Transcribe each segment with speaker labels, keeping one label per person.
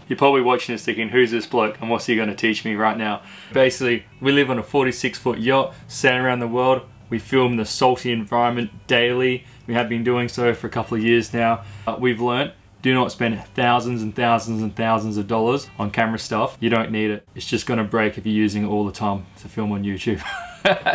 Speaker 1: You're probably watching this thinking, who's this bloke and what's he going to teach me right now? Basically, we live on a 46-foot yacht, sailing around the world. We film the salty environment daily. We have been doing so for a couple of years now. We've learnt, do not spend thousands and thousands and thousands of dollars on camera stuff. You don't need it. It's just going to break if you're using it all the time to film on YouTube.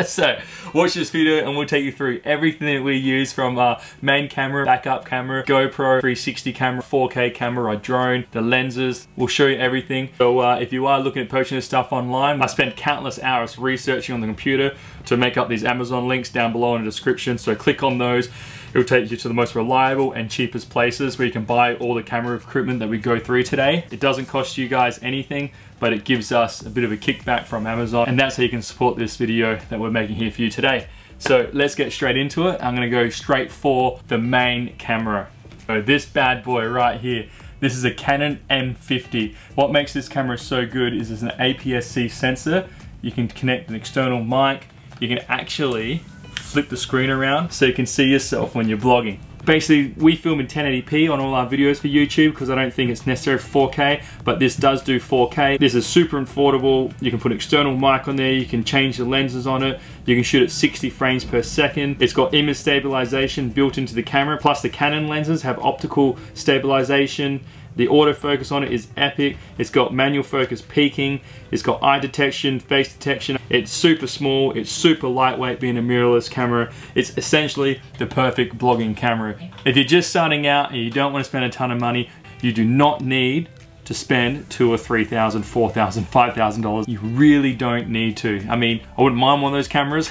Speaker 1: So watch this video and we'll take you through everything that we use, from our main camera, backup camera, GoPro 360 camera, 4K camera, our drone, the lenses. We'll show you everything. So if you are looking at purchasing this stuff online, I spent countless hours researching on the computer to make up these Amazon links down below in the description. So click on those. It'll take you to the most reliable and cheapest places where you can buy all the camera equipment that we go through today. It doesn't cost you guys anything, but it gives us a bit of a kickback from Amazon, and that's how you can support this video that we're making here for you today. So let's get straight into it. I'm gonna go straight for the main camera. So this bad boy right here, this is a Canon M50. What makes this camera so good is there's an APS-C sensor. You can connect an external mic. You can actually flip the screen around so you can see yourself when you're vlogging. Basically, we film in 1080p on all our videos for YouTube because I don't think it's necessary for 4K, but this does do 4K. This is super affordable. You can put an external mic on there, you can change the lenses on it, you can shoot at 60 frames per second. It's got image stabilization built into the camera, plus the Canon lenses have optical stabilization. The autofocus on it is epic. It's got manual focus peaking. It's got eye detection, face detection. It's super small. It's super lightweight, being a mirrorless camera. It's essentially the perfect vlogging camera. If you're just starting out and you don't want to spend a ton of money, you do not need to spend $2,000 or $3,000, $4,000, $5,000. You really don't need to. I mean, I wouldn't mind one of those cameras,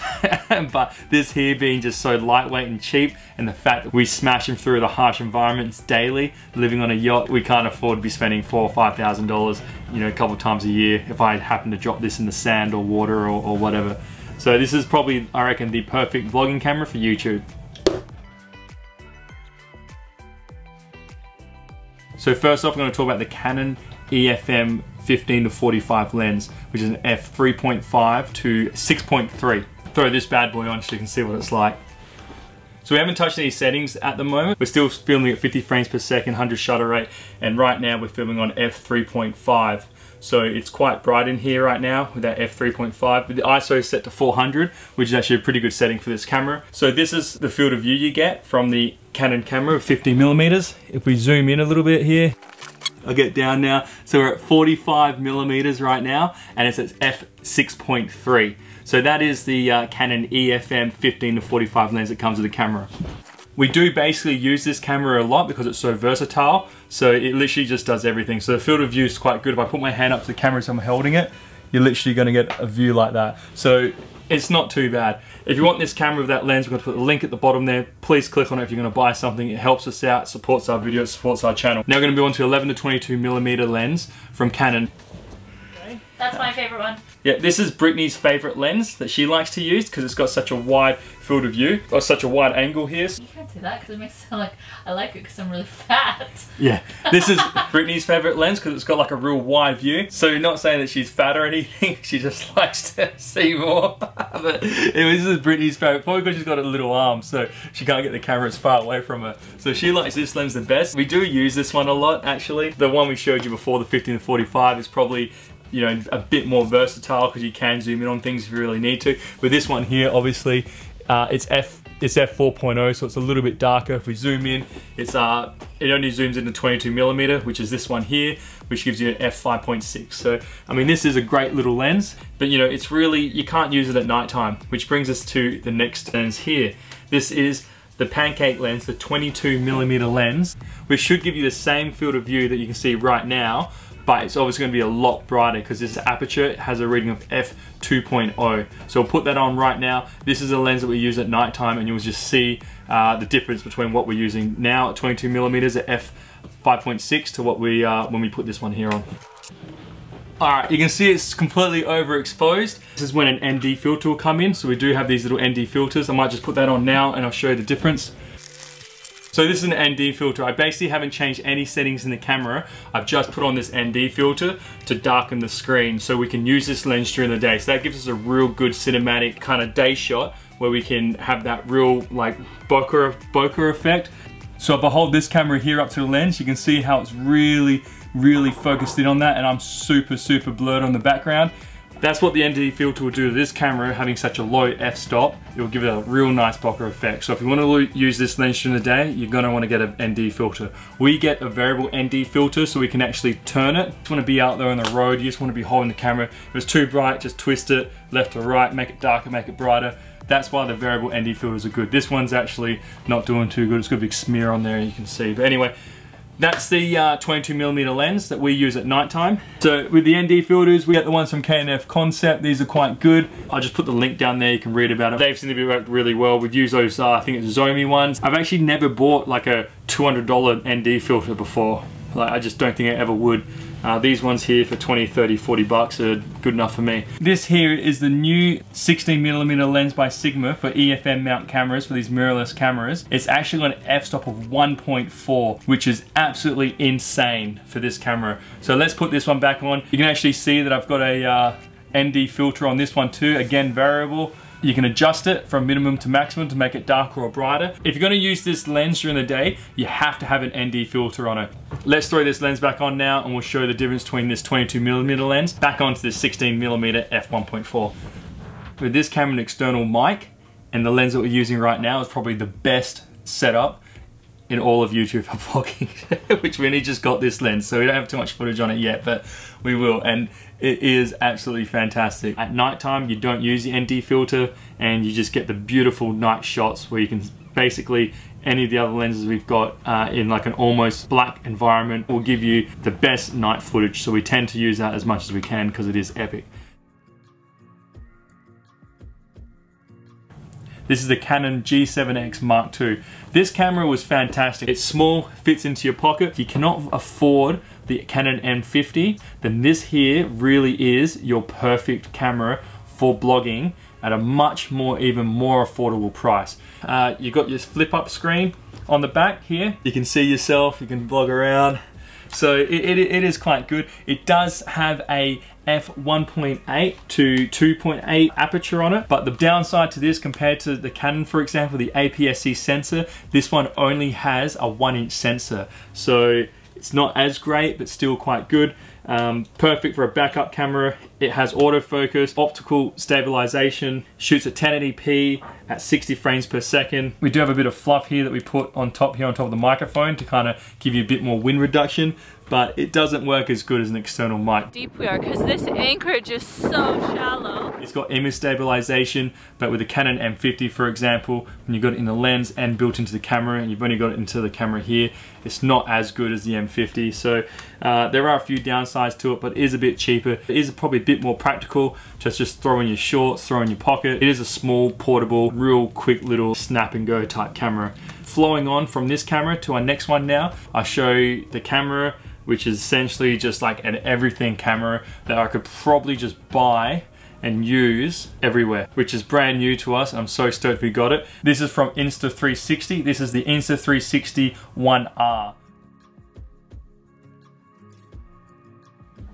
Speaker 1: but this here being just so lightweight and cheap, and the fact that we smash them through the harsh environments daily, living on a yacht, we can't afford to be spending $4,000 or $5,000, you know, a couple of times a year if I happen to drop this in the sand or water or whatever. So this is probably, I reckon, the perfect vlogging camera for YouTube. So first off, I'm going to talk about the Canon EFM 15-45 lens, which is an f3.5 to 6.3. Throw this bad boy on so you can see what it's like. So we haven't touched any settings at the moment. We're still filming at 50 frames per second, 100 shutter rate, and right now we're filming on f3.5. So it's quite bright in here right now with that f3.5, but the ISO is set to 400, which is actually a pretty good setting for this camera. So this is the field of view you get from the Canon camera of 50mm. If we zoom in a little bit here, I'll get down now. So we're at 45mm right now, and it's at f6.3. So that is the Canon EFM 15-45 lens that comes with the camera. We do basically use this camera a lot because it's so versatile. So it literally just does everything. So the field of view is quite good. If I put my hand up to the camera as I'm holding it, you're literally gonna get a view like that. So it's not too bad. If you want this camera with that lens, we're gonna put the link at the bottom there. Please click on it if you're gonna buy something. It helps us out, supports our videos, supports our channel. Now we're gonna be on to 11-22mm lens from Canon.
Speaker 2: That's my favorite one.
Speaker 1: Yeah, this is Brittany's favorite lens that she likes to use because it's got such a wide field of view, got such a wide angle here.
Speaker 2: You can't say that because it makes it sound like I like it because I'm really fat.
Speaker 1: Yeah, this is Brittany's favorite lens because it's got like a real wide view. So you're not saying that she's fat or anything, she just likes to see more. But anyway, this is Brittany's favorite, probably because she's got a little arm, so she can't get the camera as far away from her. So she likes this lens the best. We do use this one a lot actually. The one we showed you before, the 15-45, is probably, you know, a bit more versatile because you can zoom in on things if you really need to. With this one here, obviously, it's f4.0, so it's a little bit darker. If we zoom in, it only zooms into 22mm, which is this one here, which gives you an f5.6. So, I mean, this is a great little lens, but you know, it's really, you can't use it at nighttime, which brings us to the next lens here. This is the pancake lens, the 22mm lens, which should give you the same field of view that you can see right now, but it's obviously going to be a lot brighter because this aperture has a reading of f2.0. So we'll put that on right now. This is a lens that we use at nighttime, and you'll just see the difference between what we're using now at 22mm at f5.6 to what we when we put this one here on. Alright, you can see it's completely overexposed. This is when an ND filter will come in. So we do have these little ND filters. I might just put that on now and I'll show you the difference. So this is an ND filter. I basically haven't changed any settings in the camera. I've just put on this ND filter to darken the screen so we can use this lens during the day. So that gives us a real good cinematic kind of day shot where we can have that real like bokeh effect. So if I hold this camera here up to the lens, you can see how it's really focused in on that, and I'm super blurred on the background. That's what the ND filter will do to this camera, having such a low f-stop. It will give it a real nice bokeh effect. So if you want to use this lens during the day, you're going to want to get an ND filter. We get a variable ND filter so we can actually turn it. You just want to be out there on the road, you just want to be holding the camera. If it's too bright, just twist it left or right, make it darker, make it brighter. That's why the variable ND filters are good. This one's actually not doing too good. It's got a big smear on there, you can see. But anyway, that's the 22mm lens that we use at nighttime. So with the ND filters, we get the ones from K&F Concept. These are quite good. I'll just put the link down there, you can read about it. They've seemed to be worked really well. We've used those, I think it's Zomi ones. I've actually never bought like a $200 ND filter before. Like, I just don't think I ever would. These ones here for 20, 30, 40 bucks are good enough for me. This here is the new 16mm lens by Sigma for EFM mount cameras, for these mirrorless cameras. It's actually got an f-stop of 1.4, which is absolutely insane for this camera. So let's put this one back on. You can actually see that I've got a ND filter on this one too, again variable. You can adjust it from minimum to maximum to make it darker or brighter. If you're going to use this lens during the day, you have to have an ND filter on it. Let's throw this lens back on now and we'll show the difference between this 22mm lens back onto this 16mm f1.4. With this camera and external mic and the lens that we're using right now is probably the best setup in all of YouTube for vlogging, which we only just got this lens, so we don't have too much footage on it yet, but we will, and it is absolutely fantastic. At nighttime, you don't use the ND filter, and you just get the beautiful night shots where you can basically, any of the other lenses we've got in like an almost black environment will give you the best night footage, so we tend to use that as much as we can because it is epic. This is the Canon G7X Mark II. This camera was fantastic. It's small, fits into your pocket. If you cannot afford the Canon M50, then this here really is your perfect camera for blogging at a much more, even more affordable price. You've got your flip up screen on the back here. You can see yourself, you can vlog around. So it is quite good. It does have a f1.8 to 2.8 aperture on it, but the downside to this compared to the Canon, for example, the APS-C sensor, this one only has a 1-inch sensor. So it's not as great, but still quite good. Perfect for a backup camera. It has autofocus, optical stabilization, shoots at 1080p at 60 frames per second. We do have a bit of fluff here that we put on top here on top of the microphone to kind of give you a bit more wind reduction, but it doesn't work as good as an external mic.
Speaker 2: Deep we are, because this anchorage is so shallow.
Speaker 1: It's got image stabilization, but with the Canon M50, for example, when you've got it in the lens and built into the camera, and you've only got it into the camera here, it's not as good as the M50. So there are a few downsides to it, but it is a bit cheaper. It is probably a bit more practical to just throw in your shorts, throw in your pocket. It is a small, portable, real quick little snap and go type camera. Flowing on from this camera to our next one now, I'll show you the camera, which is essentially just like an everything camera that I could probably just buy and use everywhere, which is brand new to us. I'm so stoked we got it. This is from Insta360. This is the Insta360 1R.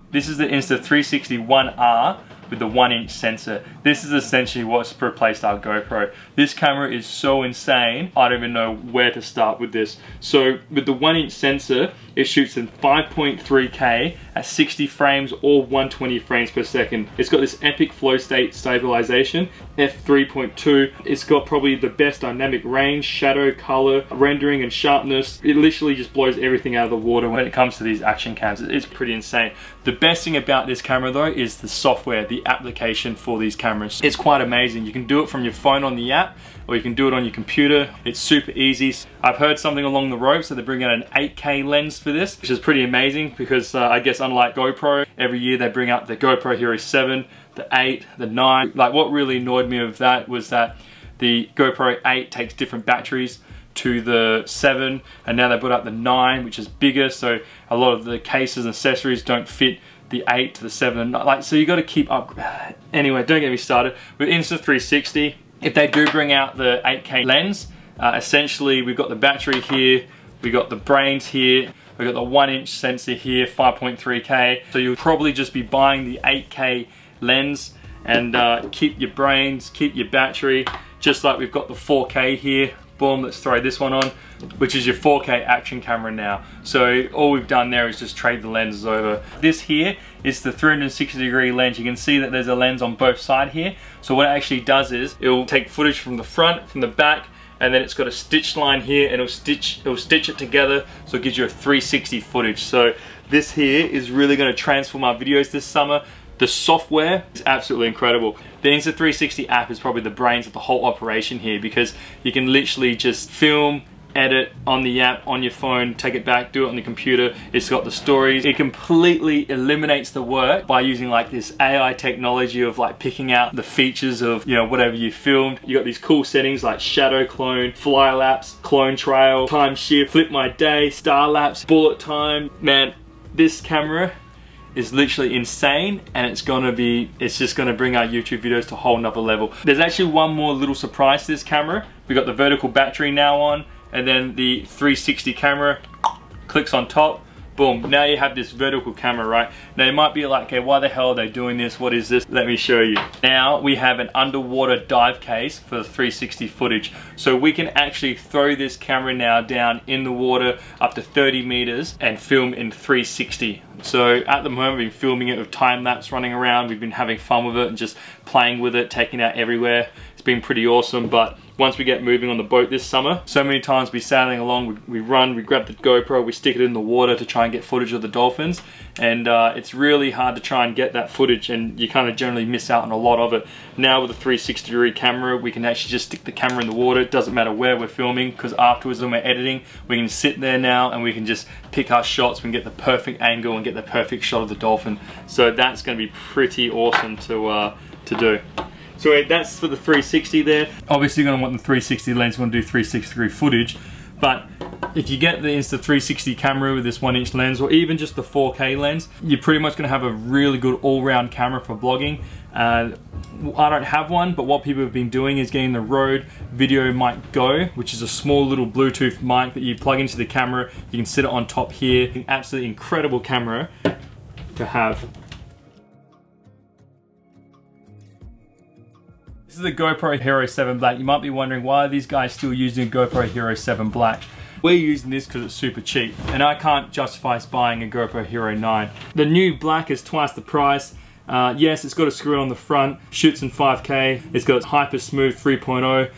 Speaker 1: This is the Insta360 1R with the 1-inch sensor. This is essentially what's replaced our GoPro. This camera is so insane, I don't even know where to start with this. So with the 1-inch sensor, it shoots in 5.3K at 60 frames or 120 frames per second. It's got this epic flow state stabilization, f3.2. It's got probably the best dynamic range, shadow, color, rendering, and sharpness. It literally just blows everything out of the water when it comes to these action cams. It's pretty insane. The best thing about this camera though is the software, the application for these cameras. It's quite amazing. You can do it from your phone on the app, or you can do it on your computer. It's super easy. I've heard something along the ropes that they're bringing out an 8K lens for this, which is pretty amazing because I guess unlike GoPro, every year they bring out the GoPro Hero 7, the 8, the 9. Like what really annoyed me of that was that the GoPro 8 takes different batteries to the 7, and now they put out the 9, which is bigger, so a lot of the cases and accessories don't fit the 8 to the 7 and 9. Like, so you got to keep up. Anyway, don't get me started. With Insta360, if they do bring out the 8K lens, essentially we've got the battery here, we got the brains here, we got the 1-inch sensor here, 5.3K. So you'll probably just be buying the 8K lens and keep your brains, keep your battery, just like we've got the 4K here. Boom, let's throw this one on, which is your 4K action camera now. So all we've done there is just trade the lenses over. This here is the 360-degree lens. You can see that there's a lens on both sides here. So what it actually does is it'll take footage from the front, from the back, and then it's got a stitch line here, and it'll stitch it together, so it gives you a 360 footage. So this here is really going to transform our videos this summer. The software is absolutely incredible. The Insta360 app is probably the brains of the whole operation here, because you can literally just film, edit on the app, on your phone, take it back, do it on the computer. It's got the stories. It completely eliminates the work by using like this AI technology of like picking out the features of, you know, whatever you filmed. You got these cool settings like shadow clone, fly lapse, clone trail, time shift, flip my day, star lapse, bullet time. Man, this camera is literally insane, and it's just gonna bring our YouTube videos to a whole nother level. There's actually one more little surprise to this camera. We got the vertical battery now on, and then the 360 camera clicks on top. Boom, now you have this vertical camera, right? Now you might be like, okay, why the hell are they doing this? What is this? Let me show you. Now we have an underwater dive case for the 360 footage. So we can actually throw this camera now down in the water up to 30 meters and film in 360. So at the moment we've been filming it with time lapse running around. We've been having fun with it and just playing with it, taking it out everywhere. It's been pretty awesome, but once we get moving on the boat this summer, so many times we sailing along, we run, we grab the GoPro, we stick it in the water to try and get footage of the dolphins, and it's really hard to try and get that footage, and you kind of generally miss out on a lot of it. Now with a 360-degree camera, we can actually just stick the camera in the water. It doesn't matter where we're filming, because afterwards when we're editing, we can sit there now and we can just pick our shots, we can get the perfect angle and get the perfect shot of the dolphin. So that's going to be pretty awesome to do. So that's for the 360 there. Obviously you're going to want the 360 lens, you want to do 360-degree footage, but if you get the Insta360 camera with this 1-inch lens, or even just the 4K lens, you're pretty much going to have a really good all-round camera for vlogging. I don't have one, but what people have been doing is getting the Rode Video Mic Go, which is a small little Bluetooth mic that you plug into the camera. You can sit it on top here. An absolutely incredible camera to have. This is the GoPro Hero 7 Black. You might be wondering, why are these guys still using a GoPro Hero 7 Black? We're using this because it's super cheap, and I can't justify buying a GoPro Hero 9. The new Black is twice the price. Yes, it's got a screw on the front, shoots in 5K, it's got Hyper Smooth 3.0.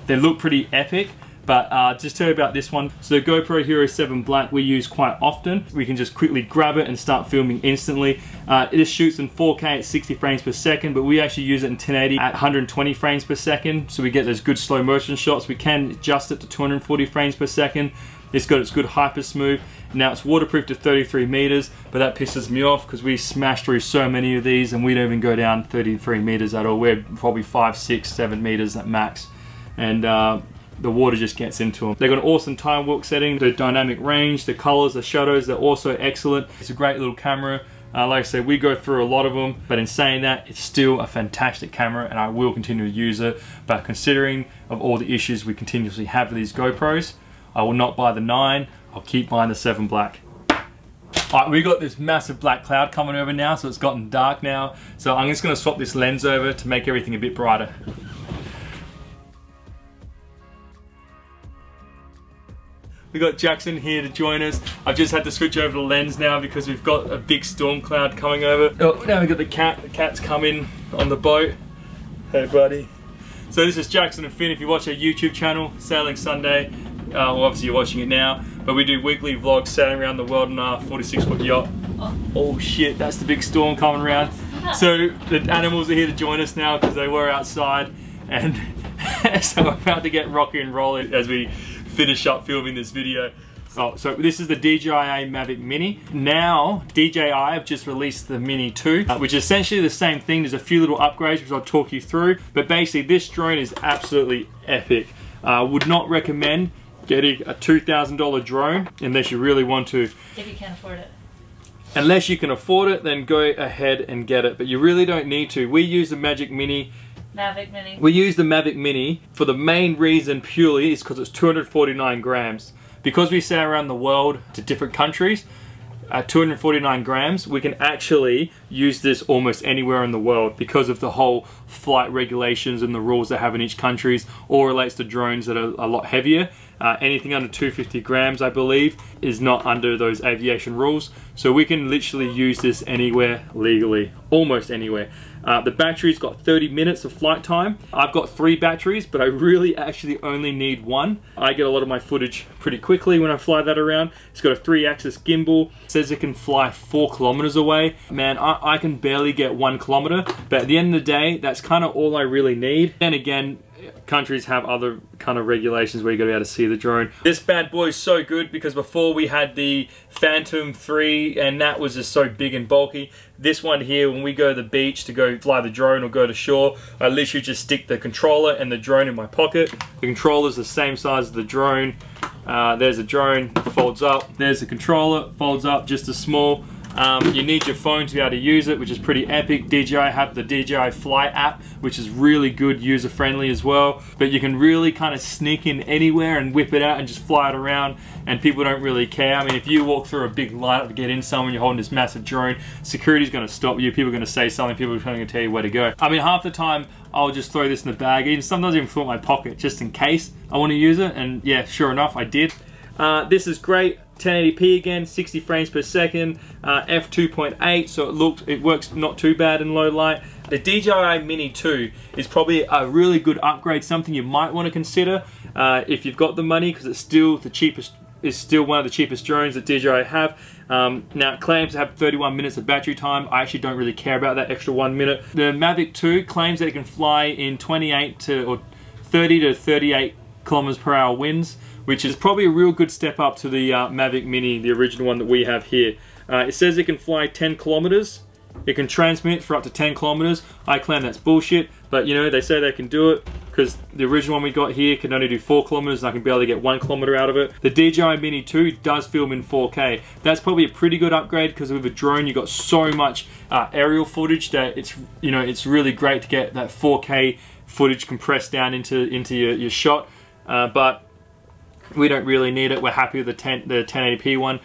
Speaker 1: They look pretty epic, but just tell you about this one. So the GoPro Hero 7 Black we use quite often. We can just quickly grab it and start filming instantly. It shoots in 4K at 60 frames per second, but we actually use it in 1080 at 120 frames per second, so we get those good slow motion shots. We can adjust it to 240 frames per second. It's got its good hyper smooth. Now it's waterproof to 33 meters, but that pisses me off because we smash through so many of these and we don't even go down 33 meters at all. We're probably 5, 6, 7 meters at max. And the water just gets into them. They've got an awesome time walk setting, the dynamic range, the colors, the shadows, they're also excellent. It's a great little camera. Like I said, we go through a lot of them, but in saying that, it's still a fantastic camera and I will continue to use it. But considering of all the issues we continuously have with these GoPros, I will not buy the 9, I'll keep buying the 7 Black. Alright, we got this massive black cloud coming over now, so it's gotten dark now. So I'm just gonna swap this lens over to make everything a bit brighter. We got Jackson here to join us. I've just had to switch over the lens now because we've got a big storm cloud coming over. Oh, now we've got the cat. The cat's coming on the boat. Hey buddy. So this is Jackson and Finn. If you watch our YouTube channel, Sailing Sunday, well obviously you're watching it now, but we do weekly vlogs sailing around the world on our 46-foot yacht. Oh shit, that's the big storm coming around. So the animals are here to join us now because they were outside, and so we're about to get rocky and rolling as we finish up filming this video. Oh, so this is the DJI Mavic Mini. Now, DJI have just released the Mini 2, which is essentially the same thing. There's a few little upgrades which I'll talk you through, but basically this drone is absolutely epic. Would not recommend getting a $2,000 drone unless you really want to.
Speaker 2: If you can't afford it.
Speaker 1: Unless you can afford it, then go ahead and get it, but you really don't need to. We use the Mavic Mini. We use the Mavic Mini for the main reason purely is because it's 249 grams. Because we sail around the world to different countries, at 249 grams, we can actually use this almost anywhere in the world because of the whole flight regulations and the rules they have in each country, or relates to drones that are a lot heavier. Anything under 250 grams, I believe, is not under those aviation rules. So we can literally use this anywhere legally, almost anywhere. The battery's got 30 minutes of flight time. I've got 3 batteries, but I really actually only need 1. I get a lot of my footage pretty quickly when I fly that around. It's got a 3-axis gimbal. It says it can fly 4 kilometers away. Man, I can barely get 1 kilometer, but at the end of the day, that's kind of all I really need. And again, countries have other kind of regulations where you gotta be able to see the drone. This bad boy is so good because before we had the Phantom 3 and that was just so big and bulky. This one here, when we go to the beach to go fly the drone or go to shore, I literally just stick the controller and the drone in my pocket. The controller is the same size as the drone. There's a drone, folds up. There's the controller, folds up just as small. You need your phone to be able to use it, which is pretty epic. DJI have the DJI Fly app, which is really good, user-friendly as well. But you can really kind of sneak in anywhere and whip it out and just fly it around, and people don't really care. I mean, if you walk through a big light to get in somewhere, you're holding this massive drone, security's going to stop you, people are going to say something, people are going to tell you where to go. I mean, half the time, I'll just throw this in the bag, even sometimes even throw it in my pocket, just in case I want to use it, and yeah, sure enough, I did. This is great. 1080p again, 60 frames per second, f2.8, so it works not too bad in low light. The DJI Mini 2 is probably a really good upgrade, something you might want to consider if you've got the money, because it's still the cheapest. It's still one of the cheapest drones that DJI have. Now it claims to have 31 minutes of battery time. I actually don't really care about that extra 1 minute. The Mavic 2 claims that it can fly in 30 to 38 kilometers per hour winds, which is probably a real good step up to the Mavic Mini, the original one that we have here. It says it can fly 10 kilometers. It can transmit for up to 10 kilometers. I claim that's bullshit, but you know, they say they can do it because the original one we got here can only do 4 kilometers and I can barely get 1 kilometer out of it. The DJI Mini 2 does film in 4K. That's probably a pretty good upgrade because with a drone you got so much aerial footage that it's, you know, it's really great to get that 4K footage compressed down into your shot. But we don't really need it. We're happy with the 1080p one.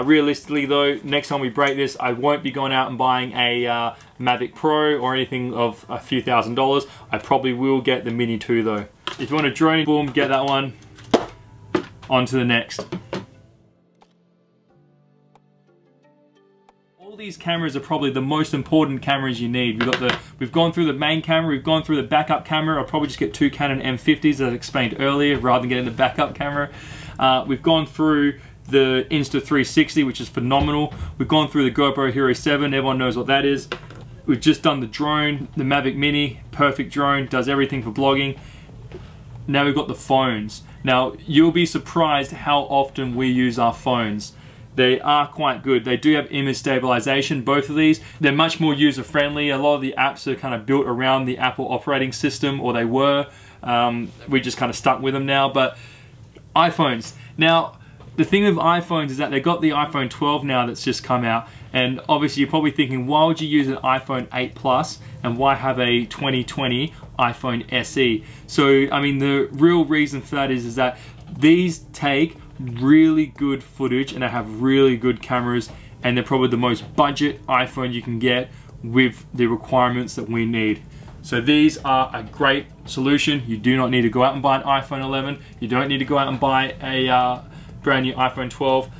Speaker 1: Realistically though, next time we break this, I won't be going out and buying a Mavic Pro or anything of a few $1000s. I probably will get the Mini 2 though. If you want a drone, boom, get that one. On to the next. These cameras are probably the most important cameras you need. We've gone through the main camera, we've gone through the backup camera. I'll probably just get 2 Canon M50s as I explained earlier rather than getting the backup camera. We've gone through the Insta360, which is phenomenal. We've gone through the GoPro Hero 7, everyone knows what that is. We've just done the drone, the Mavic Mini, perfect drone, does everything for blogging. Now we've got the phones. Now you'll be surprised how often we use our phones. They are quite good. They do have image stabilization, both of these. They're much more user-friendly. A lot of the apps are kind of built around the Apple operating system, or they were. We just kind of stuck with them now, but iPhones. Now, the thing with iPhones is that they got the iPhone 12 now that's just come out, and obviously you're probably thinking, why would you use an iPhone 8 Plus and why have a 2020 iPhone SE? So, I mean, the real reason for that is that these take really good footage and they have really good cameras, and they're probably the most budget iPhone you can get with the requirements that we need. So these are a great solution. You do not need to go out and buy an iPhone 11. You don't need to go out and buy a brand new iPhone 12.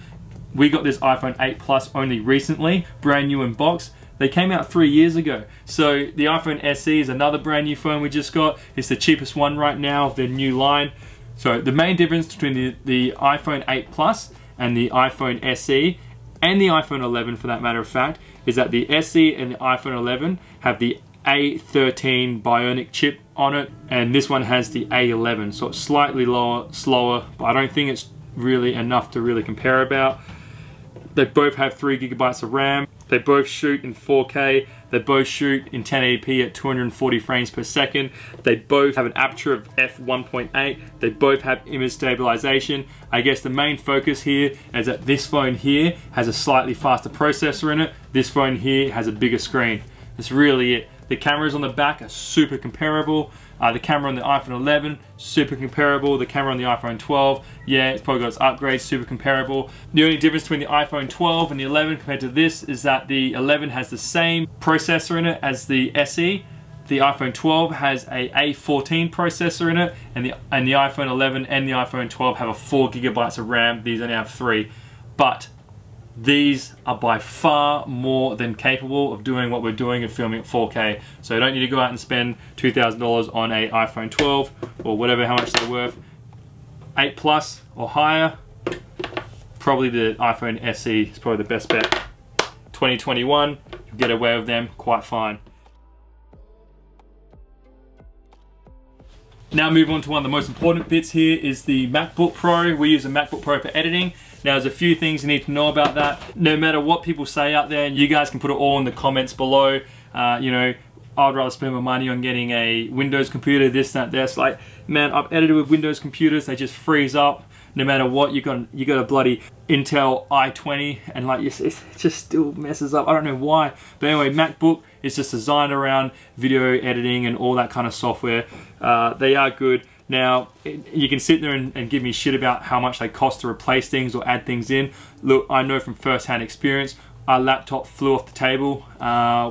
Speaker 1: We got this iPhone 8 Plus only recently, brand new in box. They came out 3 years ago. So the iPhone SE is another brand new phone we just got. It's the cheapest one right now of their new line. So the main difference between the iPhone 8 Plus and the iPhone SE and the iPhone 11 for that matter of fact is that the SE and the iPhone 11 have the A13 Bionic chip on it, and this one has the A11, so it's slightly slower, but I don't think it's really enough to really compare about. They both have 3 GB of RAM. They both shoot in 4K. They both shoot in 1080p at 240 frames per second. They both have an aperture of f1.8. They both have image stabilization. I guess the main focus here is that this phone here has a slightly faster processor in it. This phone here has a bigger screen. That's really it. The cameras on the back are super comparable. The camera on the iPhone 11, super comparable. The camera on the iPhone 12, yeah, it's probably got its upgrades, super comparable. The only difference between the iPhone 12 and the 11 compared to this is that the 11 has the same processor in it as the SE. The iPhone 12 has a A14 processor in it, and the iPhone 11 and the iPhone 12 have a 4 gigabytes of RAM. These only have 3. But these are by far more than capable of doing what we're doing and filming at 4K. So you don't need to go out and spend $2,000 on a iPhone 12 or whatever, how much they're worth. 8 Plus or higher, probably the iPhone SE is probably the best bet. 2021, you get away with them quite fine. Now move on to one of the most important bits here is the MacBook Pro. We use a MacBook Pro for editing. Now there's a few things you need to know about that. No matter what people say out there, you guys can put it all in the comments below. You know, I'd rather spend my money on getting a Windows computer, this, that, this. Like, man, I've edited with Windows computers, they just freeze up. No matter what, you got a bloody Intel i20, and like it just still messes up. I don't know why, but anyway, MacBook is just designed around video editing and all that kind of software. They are good. Now, you can sit there and give me shit about how much they cost to replace things or add things in. Look, I know from first-hand experience, our laptop flew off the table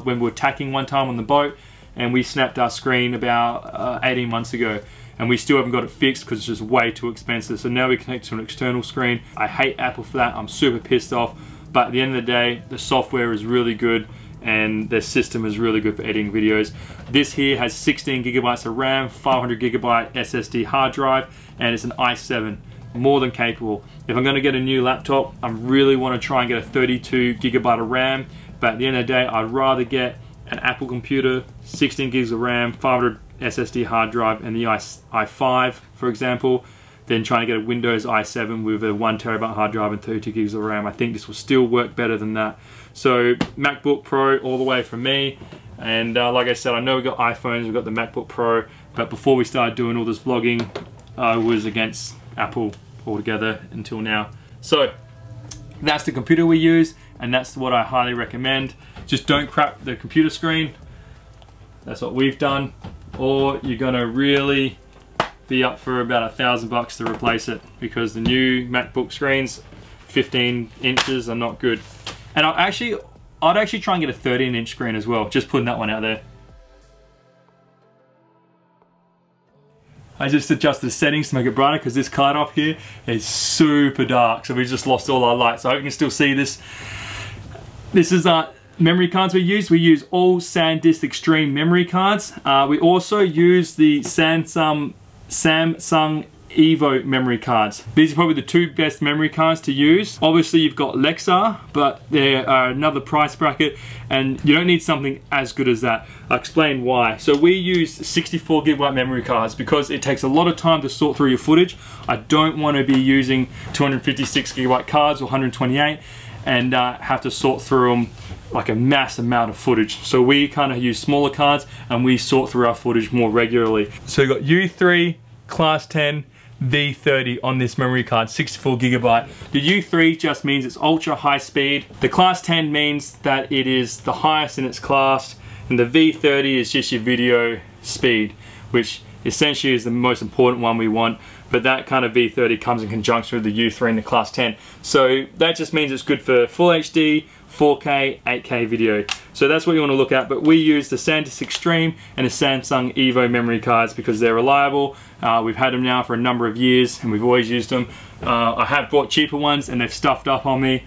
Speaker 1: when we were tacking one time on the boat, and we snapped our screen about 18 months ago. And we still haven't got it fixed because it's just way too expensive. So now we connect to an external screen. I hate Apple for that. I'm super pissed off. But at the end of the day, the software is really good and the system is really good for editing videos. This here has 16 gigabytes of RAM, 500 gigabyte SSD hard drive, and it's an i7. More than capable. If I'm going to get a new laptop, I really want to try and get a 32 gigabyte of RAM. But at the end of the day, I'd rather get an Apple computer, 16 gigs of RAM, 500 SSD hard drive, and the i5, for example, than trying to get a Windows i7 with a 1 terabyte hard drive and 32 gigs of RAM. I think this will still work better than that. So MacBook Pro all the way from me. And like I said, I know we've got iPhones, we've got the MacBook Pro, but before we started doing all this vlogging, I was against Apple altogether until now. So that's the computer we use, and that's what I highly recommend. Just don't crap the computer screen. That's what we've done. Or you're gonna really be up for about $1,000 to replace it, because the new MacBook screens, 15 inches, are not good. And I'd actually try and get a 13-inch screen as well, just putting that one out there. I just adjusted the settings to make it brighter because this card off here is super dark, so we just lost all our lights. So I hope you can still see this. This is memory cards we use. We use all SanDisk Extreme memory cards. We also use the Samsung Evo memory cards. These are probably the two best memory cards to use. Obviously you've got Lexar, but they're another price bracket, and you don't need something as good as that. I'll explain why. So we use 64 gigabyte memory cards because it takes a lot of time to sort through your footage. I don't want to be using 256 gigabyte cards or 128 and have to sort through them like a mass amount of footage. So we kind of use smaller cards and we sort through our footage more regularly. So you've got U3, Class 10, V30 on this memory card, 64 gigabyte. The U3 just means it's ultra high speed. The Class 10 means that it is the highest in its class, and the V30 is just your video speed, which essentially is the most important one we want. But that kind of V30 comes in conjunction with the U3 and the Class 10. So that just means it's good for Full HD, 4K, 8K video. So that's what you want to look at. But we use the SanDisk Extreme and the Samsung Evo memory cards because they're reliable. We've had them now for a number of years and we've always used them. I have bought cheaper ones and they've stuffed up on me.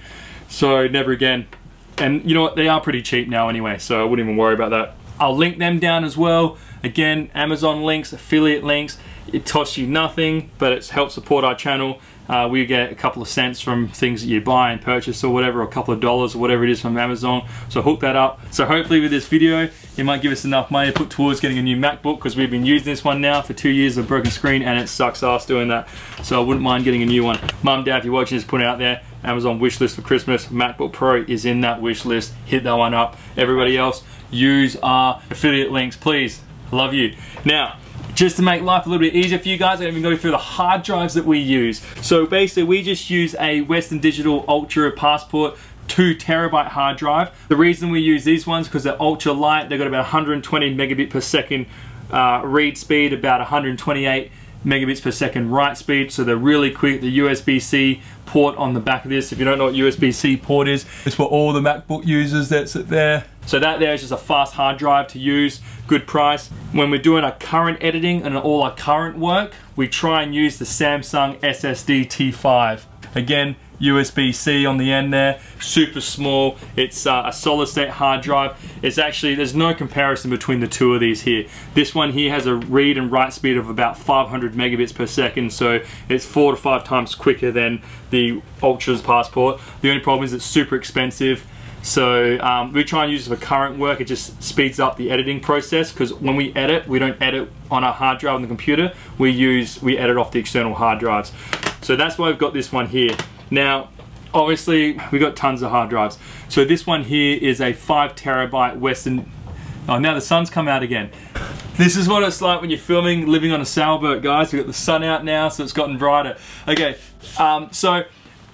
Speaker 1: So never again. And you know what? They are pretty cheap now anyway, so I wouldn't even worry about that. I'll link them down as well. Again, Amazon links, affiliate links. It costs you nothing, but it helps support our channel. We get a couple of cents from things that you buy and purchase or whatever, or a couple of dollars or whatever it is from Amazon. So hook that up. So hopefully with this video, it might give us enough money to put towards getting a new MacBook, because we've been using this one now for 2 years of broken screen and it sucks ass doing that. So I wouldn't mind getting a new one. Mum, Dad, if you're watching this, put it out there. Amazon wish list for Christmas. MacBook Pro is in that wish list. Hit that one up. Everybody else, use our affiliate links, please. Love you. Now, just to make life a little bit easier for you guys, I'm going to go through the hard drives that we use. So basically we just use a Western Digital Ultra Passport 2 terabyte hard drive. The reason we use these ones because they're ultra light. They've got about 120 megabit per second read speed, about 128 megabits per second write speed, so they're really quick. The USB-C port on the back of this, if you don't know what USB-C port is, it's for all the MacBook users. That's it there. So that there is just a fast hard drive to use, good price. When we're doing our current editing and all our current work, we try and use the Samsung SSD T5. Again, USB-C on the end there, super small. It's a solid state hard drive. It's actually, there's no comparison between the two of these here. This one here has a read and write speed of about 500 megabits per second, so it's 4 to 5 times quicker than the Ultra's Passport. The only problem is it's super expensive. So we try and use it for current work. It just speeds up the editing process, because when we edit, we don't edit on our hard drive on the computer. We edit off the external hard drives. So that's why we've got this one here. Now, obviously, we've got tons of hard drives. So this one here is a 5 terabyte Western. Oh, now the sun's come out again. This is what it's like when you're filming, living on a sailboat, guys. We've got the sun out now, so it's gotten brighter. Okay, so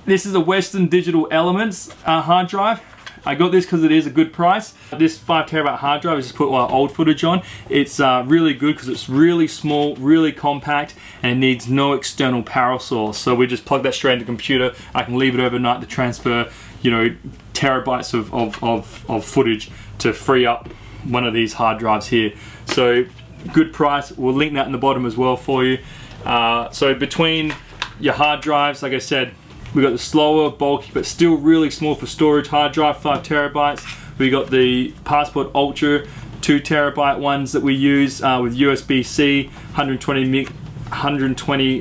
Speaker 1: this is a Western Digital Elements hard drive. I got this because it is a good price. This 5 terabyte hard drive, I just put our old footage on. It's really good because it's really small, really compact, and it needs no external power source. So we just plug that straight into the computer. I can leave it overnight to transfer, you know, terabytes of footage to free up one of these hard drives here. So good price. We'll link that in the bottom as well for you. So between your hard drives, like I said, we got the slower, bulky, but still really small for storage hard drive, 5 terabytes. We got the Passport Ultra 2 terabyte ones that we use with USB-C, 120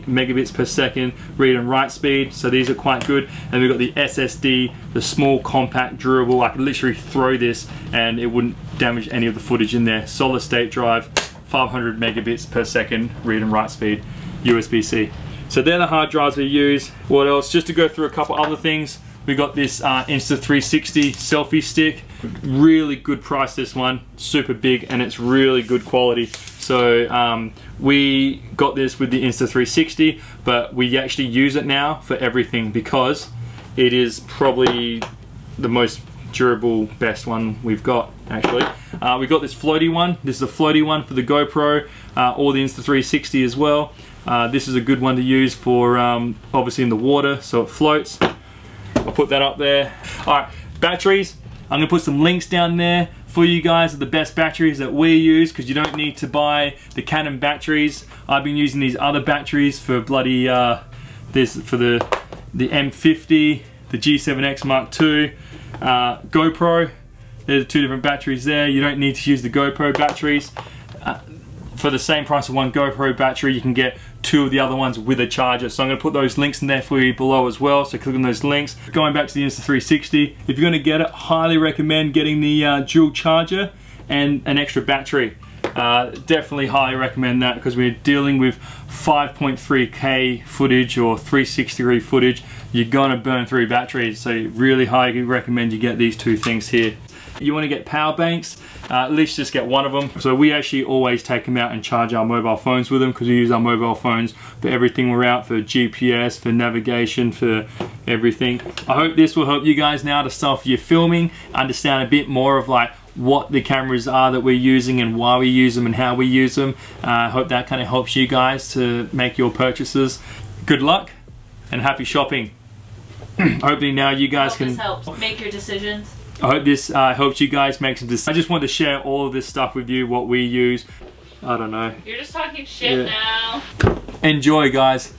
Speaker 1: megabits per second read and write speed. So these are quite good. And we've got the SSD, the small, compact, durable. I could literally throw this and it wouldn't damage any of the footage in there. Solid state drive, 500 megabits per second read and write speed, USB-C. So they're the hard drives we use. What else? Just to go through a couple other things. We got this Insta360 selfie stick. Really good price, this one. Super big, and it's really good quality. So we got this with the Insta360, but we actually use it now for everything because it is probably the most durable, best one we've got, actually. We got this floaty one. This is a floaty one for the GoPro, or the Insta360 as well. This is a good one to use for obviously in the water, so it floats. I'll put that up there. Alright, batteries. I'm going to put some links down there for you guys of the best batteries that we use, because you don't need to buy the Canon batteries. I've been using these other batteries for bloody, this for the M50, the G7X Mark II, GoPro. There's 2 different batteries there. You don't need to use the GoPro batteries. For the same price of one GoPro battery, you can get 2 of the other ones with a charger. So I'm going to put those links in there for you below as well, so click on those links. Going back to the Insta360, if you're going to get it, highly recommend getting the dual charger and an extra battery. Definitely highly recommend that, because we're dealing with 5.3K footage or 360 degree footage. You're going to burn through batteries, so really highly recommend you get these 2 things here. You want to get power banks, at least just get one of them. So we actually always take them out and charge our mobile phones with them, because we use our mobile phones for everything we're out, for GPS, for navigation, for everything. I hope this will help you guys now to start your filming, understand a bit more of like what the cameras are that we're using and why we use them and how we use them. I hope that kind of helps you guys to make your purchases. Good luck and happy shopping. Hopefully now you guys can
Speaker 2: help make your decisions.
Speaker 1: I hope this helps you guys make some decisions. I just want to share all of this stuff with you, what we use. I don't know.
Speaker 2: You're just talking shit now.
Speaker 1: Enjoy, guys.